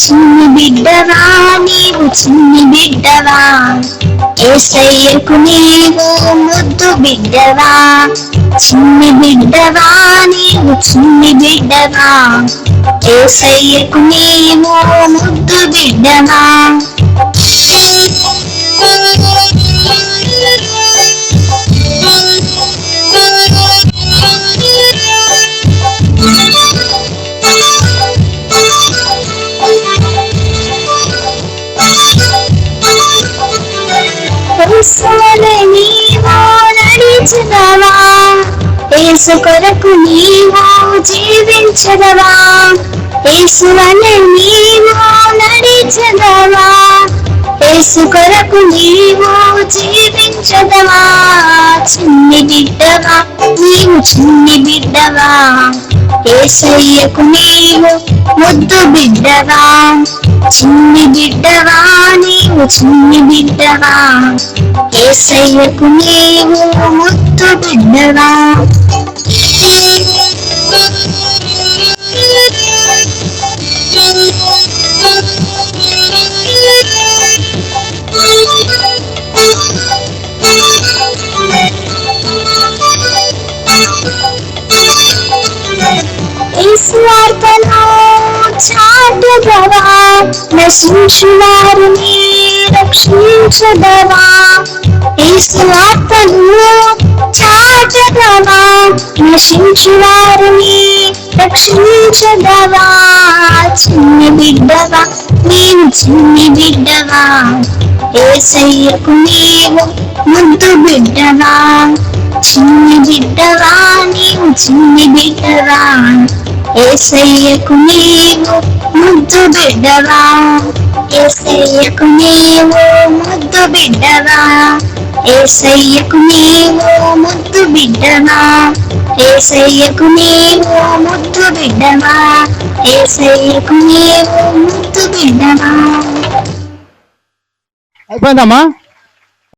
చిన్ని బిడ్డవా నీవు చిన్ని బిడ్డవా, యేసయ్యకు నీవు ముద్దు బిడ్డవా. చిన్ని బిడ్డవా నీవు చిన్ని బిడ్డవా, యేసయ్యకు నీవు ముద్దు బిడ్డవా. యేసువలె నీవు నడిచెదవా, యేసు కొరకు నీవు జీవించెదవా. యేసువలె నీవు నడిచెదవా, యేసు కొరకు నీవు జీవించెదవా. చిన్ని బిడ్డవా నీవు చిన్ని బిడ్డవా, యేసయ్యకు నీవు ముద్దు బిడ్డవా. చిన్ని బిడ్డవా నీవు చిన్ని బిడ్డవా, యేసయ్యకు నీవు ముద్దు బిడ్డవా. యేసువార్తను చాటెదవా, నశించు వారిని రక్షించెదవా. యేసువార్తను చాటెదవా, నశించు వారిని రక్షించెదవా. చిన్ని బిడ్డవా నీవు చిన్ని బిడ్డవా, యేసయ్యకు నీవు ముద్దు బిడ్డవా. చిన్ని బిడ్డవా నీవు చిన్ని బిడ్డవా, యేసయ్యకు నీవు ముద్దు బిడ్డవా. యేసయ్యకు నీవు ముద్దు బిడ్డవా, యేసయ్యకు నీవు ముద్దు బిడ్డవా. యేసయ్యకు నీవు ముద్దు బిడ్డవా, యేసయ్యకు నీవు ముద్దు బిడ్డవా. అయిపోయిందమ్మా.